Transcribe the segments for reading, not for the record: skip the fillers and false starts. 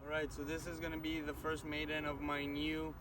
Alright, so this is going to be the first maiden of my new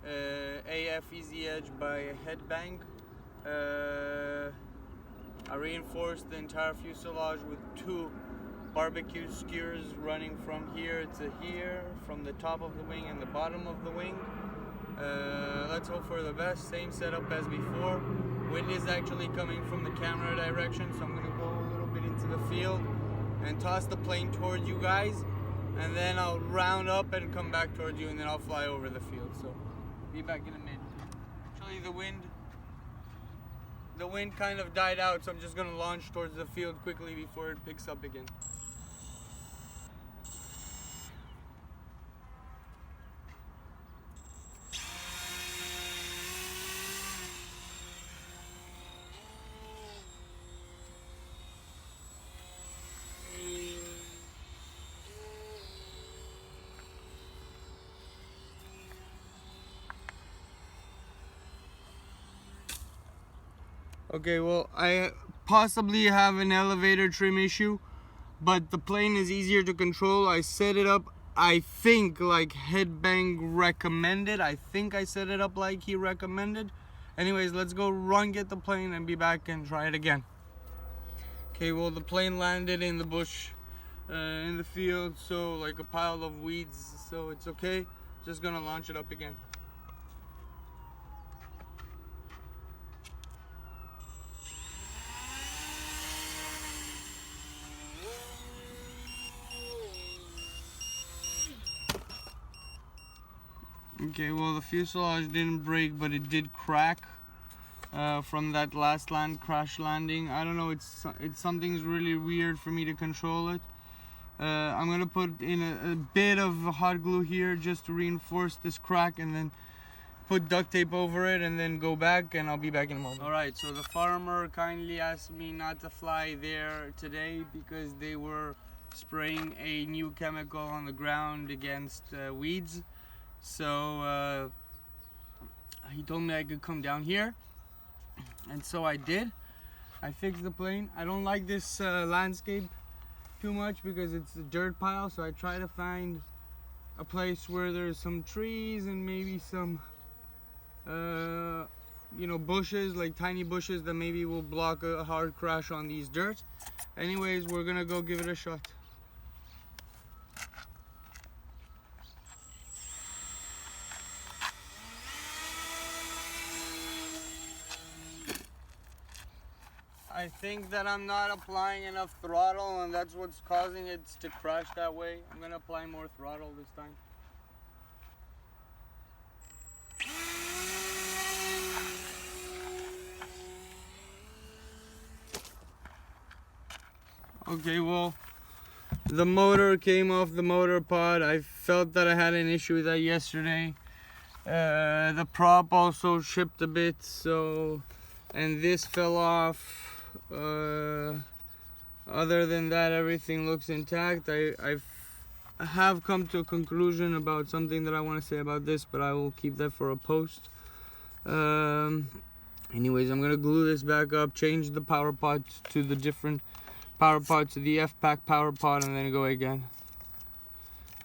AF Easy Edge by Headbang. I reinforced the entire fuselage with two barbecue skewers running from here to here, from the top of the wing and the bottom of the wing. Let's hope for the best. Same setup as before. Wind is actually coming from the camera direction, so I'm going to go a little bit into the field and toss the plane towards you guys, and then I'll round up and come back towards you, and then I'll fly over the field. So be back in a minute. Actually, the wind kind of died out, so I'm just going to launch towards the field quickly before it picks up again. Okay, well, I possibly have an elevator trim issue, but the plane is easier to control. I set it up, I think, like Headbang recommended. I think I set it up like he recommended. Anyways, let's go run, get the plane, and be back and try it again. Okay, well, the plane landed in the bush, in the field, so like a pile of weeds, so it's okay. Just gonna launch it up again. Okay, well, the fuselage didn't break, but it did crack from that last crash landing. I don't know, it's something's really weird for me to control it. I'm gonna put in a bit of hot glue here just to reinforce this crack, and then put duct tape over it, and then go back, and I'll be back in a moment. Alright, so the farmer kindly asked me not to fly there today because they were spraying a new chemical on the ground against weeds. So he told me I could come down here, and so I did. I fixed the plane. I don't like this landscape too much because it's a dirt pile, so I try to find a place where there's some trees and maybe some you know, bushes, like tiny bushes that maybe will block a hard crash on these dirt. Anyways, we're gonna go give it a shot. I think that I'm not applying enough throttle, and that's what's causing it to crash that way. I'm gonna apply more throttle this time. Okay, well, the motor came off the motor pod. I felt that I had an issue with that yesterday. The prop also chipped a bit, so, and this fell off. Other than that, everything looks intact. I have come to a conclusion about something that I want to say about this, but I will keep that for a post. Anyways, I'm gonna glue this back up, change the power pod to the different power pod to the F-Pack power pod, and then go again.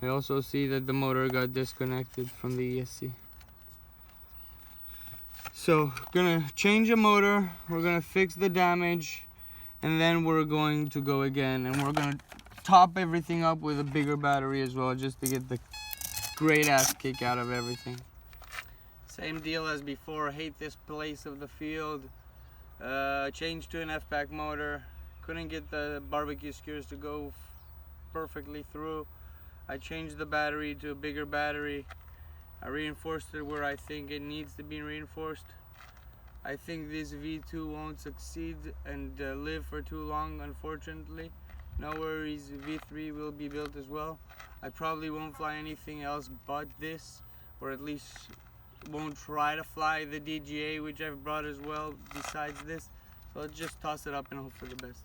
I also see that the motor got disconnected from the ESC. So, gonna change the motor, we're gonna fix the damage, and then we're going to go again, and we're gonna top everything up with a bigger battery as well, just to get the great ass kick out of everything. Same deal as before. Hate this place of the field. Changed to an F-Pack motor. Couldn't get the barbecue skewers to go perfectly through. I changed the battery to a bigger battery. I reinforced it where I think it needs to be reinforced. I think this V2 won't succeed and live for too long, unfortunately. No worries, V3 will be built as well. I probably won't fly anything else but this, or at least won't try to fly the DGA, which I've brought as well besides this. So let's just toss it up and hope for the best.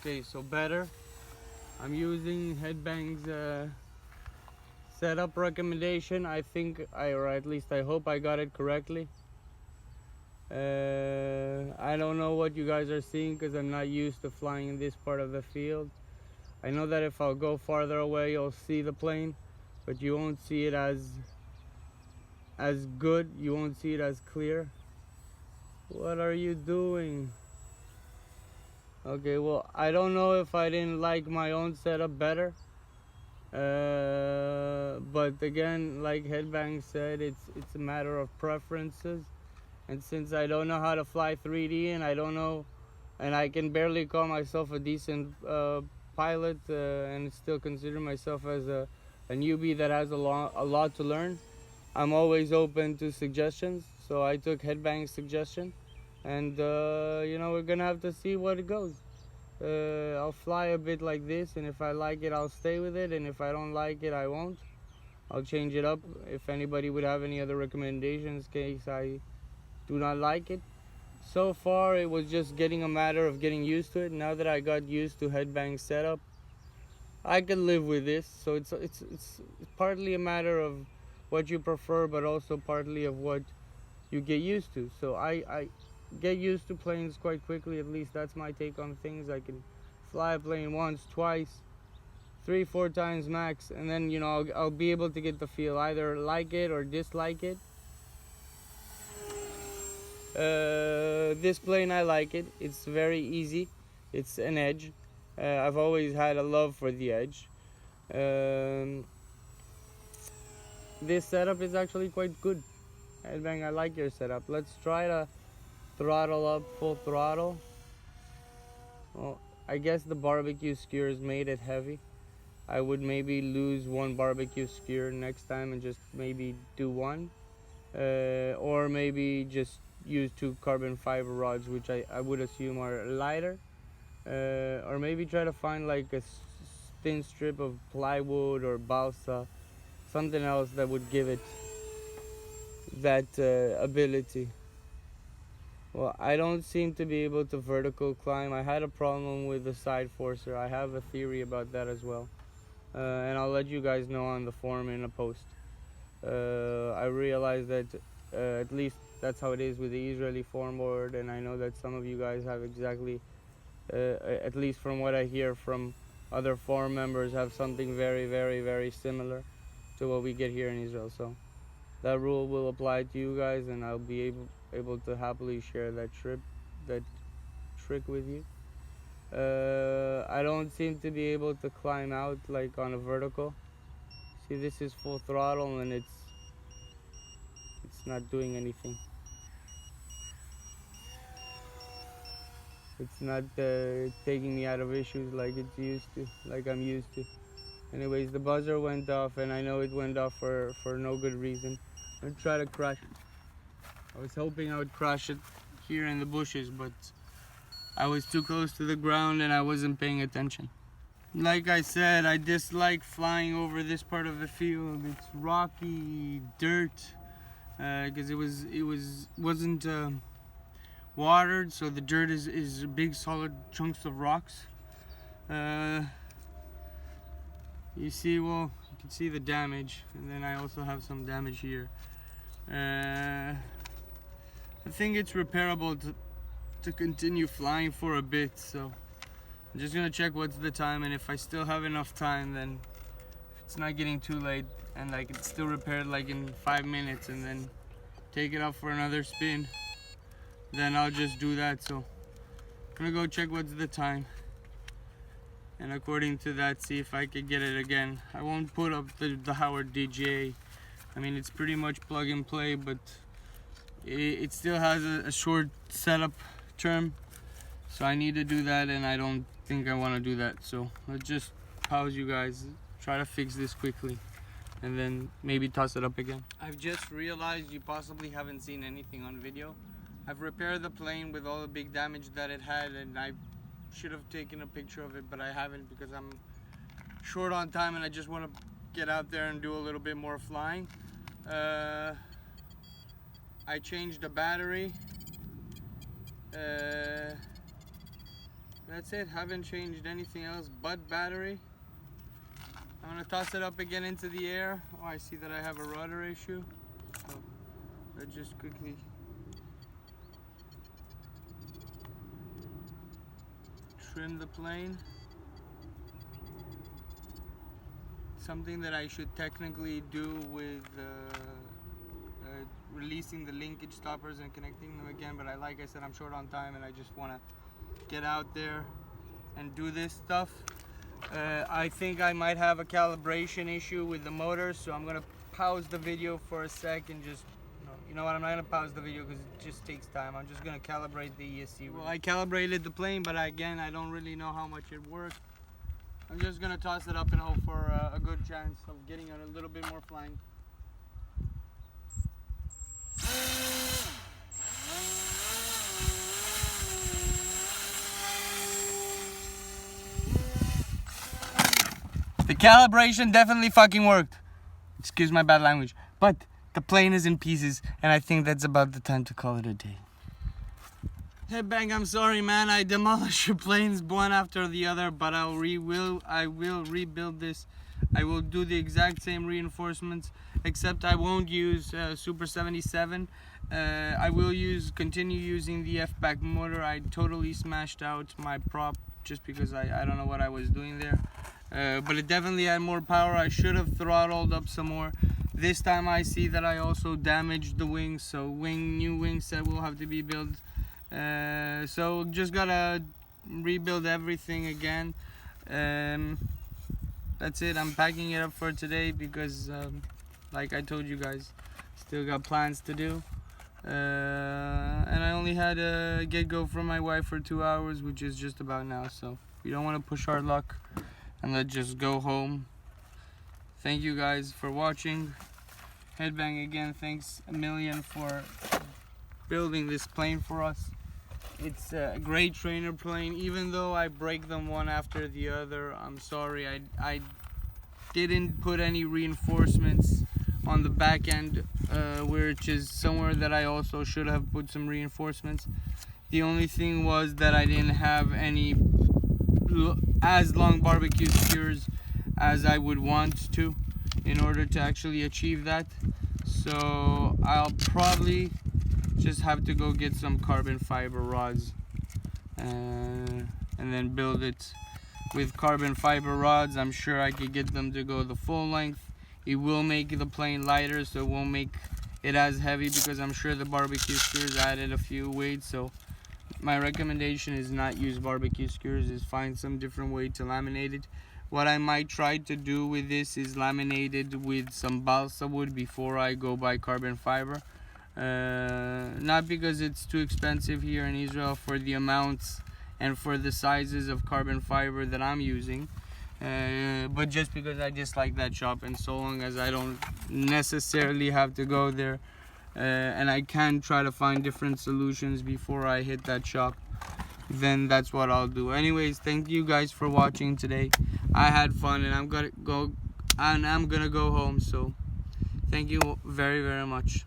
Okay, so better. I'm using Headbang's setup recommendation. I think or at least I hope I got it correctly. I don't know what you guys are seeing because I'm not used to flying in this part of the field. I know that if I'll go farther away, you'll see the plane, but you won't see it as good. You won't see it as clear. What are you doing? Okay, well, I don't know if I didn't like my own setup better. But again, like Headbang said, it's a matter of preferences. And since I don't know how to fly 3D, and I don't know, and I can barely call myself a decent pilot, and still consider myself as a newbie that has a lot to learn, I'm always open to suggestions. So I took Headbang's suggestion, and you know, we're gonna have to see what it goes. I'll fly a bit like this, and if I like it, I'll stay with it, and if I don't like it, I won't. I'll change it up. If anybody would have any other recommendations in case I do not like it. So far, it was just getting a matter of getting used to it. Now that I got used to Headbang setup, I can live with this. So it's partly a matter of what you prefer, but also partly of what you get used to. So I get used to planes quite quickly. At least that's my take on things. I can fly a plane once, twice, 3-4 times max, and then, you know, I'll be able to get the feel, either like it or dislike it. This plane, I like it. It's very easy. It's an Edge. I've always had a love for the Edge. This setup is actually quite good. Headbang, I like your setup. Let's try to throttle up full throttle. Well, I guess the barbecue skewers made it heavy. I would maybe lose one barbecue skewer next time and just maybe do one. Or maybe just use 2 carbon fiber rods, which I would assume are lighter. Or maybe try to find like a thin strip of plywood or balsa, something else that would give it that ability. Well, I don't seem to be able to vertical climb. I had a problem with the side forcer. I have a theory about that as well. And I'll let you guys know on the forum in a post. I realized that at least that's how it is with the Israeli forum board, and I know that some of you guys have exactly, at least from what I hear from other forum members, have something very, very, very similar to what we get here in Israel. So that rule will apply to you guys, and I'll be able to happily share that trick with you. I don't seem to be able to climb out like on a vertical. See, this is full throttle and it's not doing anything. It's not taking me out of issues like it's used to, like I'm used to. Anyways, the buzzer went off, and I know it went off for no good reason. I'm gonna try to crash it. I was hoping I would crash it here in the bushes, but I was too close to the ground and I wasn't paying attention. Like I said, I dislike flying over this part of the field. It's rocky, dirt, because it wasn't watered, so the dirt is big solid chunks of rocks. You see, well, you can see the damage, and then I also have some damage here. I think it's repairable to continue flying for a bit, so I'm just gonna check what's the time, and if I still have enough time, then if it's not getting too late and I can still repair it like in 5 minutes and then take it up for another spin, then I'll just do that. So I'm gonna go check what's the time, and according to that, see if I could get it again. I won't put up the Howard DJI. I mean, it's pretty much plug and play, but it still has a short setup term, so I need to do that, and I don't think I want to do that. So let's just pause, you guys, try to fix this quickly, and then maybe toss it up again. I've just realized you possibly haven't seen anything on video. I've repaired the plane with all the big damage that it had, and I should have taken a picture of it, but I haven't because I'm short on time and I just want to get out there and do a little bit more flying. I changed the battery. That's it. Haven't changed anything else but battery. I'm gonna toss it up again into the air. Oh, I see that I have a rudder issue. So let's just quickly trim the plane. Something that I should technically do with releasing the linkage stoppers and connecting them again, but like I said, I'm short on time and I just want to get out there and do this stuff. I think I might have a calibration issue with the motor, so I'm gonna pause the video for a sec and just, you know what, I'm not gonna pause the video because it just takes time. I'm just gonna calibrate the ESC. Well, I calibrated the plane, but again, I don't really know how much it worked. I'm just gonna toss it up and hope for a good chance of getting a little bit more flying. The calibration definitely fucking worked. Excuse my bad language. But the plane is in pieces, and I think that's about the time to call it a day. Headbang, I'm sorry, man. I demolished your planes one after the other, but I will rebuild this. I will do the exact same reinforcements, except I won't use Super 77. I will continue using the F-back motor. I totally smashed out my prop just because I don't know what I was doing there. But it definitely had more power. I should have throttled up some more. This time I see that I also damaged the wings, so new wing set will have to be built. So just gotta rebuild everything again. That's it. I'm packing it up for today because like I told you guys, still got plans to do. And I only had a get-go from my wife for 2 hours, which is just about now, so we don't want to push our luck and let's just go home. Thank you guys for watching. Headbang again, thanks a million for building this plane for us. It's a great trainer plane. Even though I break them one after the other, I'm sorry, I didn't put any reinforcements on the back end, which is somewhere that I also should have put some reinforcements. The only thing was that I didn't have any as long barbecue skewers as I would want to in order to actually achieve that. So I'll probably just have to go get some carbon fiber rods and then build it with carbon fiber rods. I'm sure I could get them to go the full length. It will make the plane lighter, so it won't make it as heavy because I'm sure the barbecue skewers added a few weights. So my recommendation is not use barbecue skewers, is find some different way to laminate it. What I might try to do with this is laminate it with some balsa wood before I go buy carbon fiber. Not because it's too expensive here in Israel for the amounts and for the sizes of carbon fiber that I'm using, but just because I dislike that shop, and so long as I don't necessarily have to go there and I can try to find different solutions before I hit that shop, then that's what I'll do. Anyways, thank you guys for watching today. I had fun and I'm gonna go home, so thank you very, very much.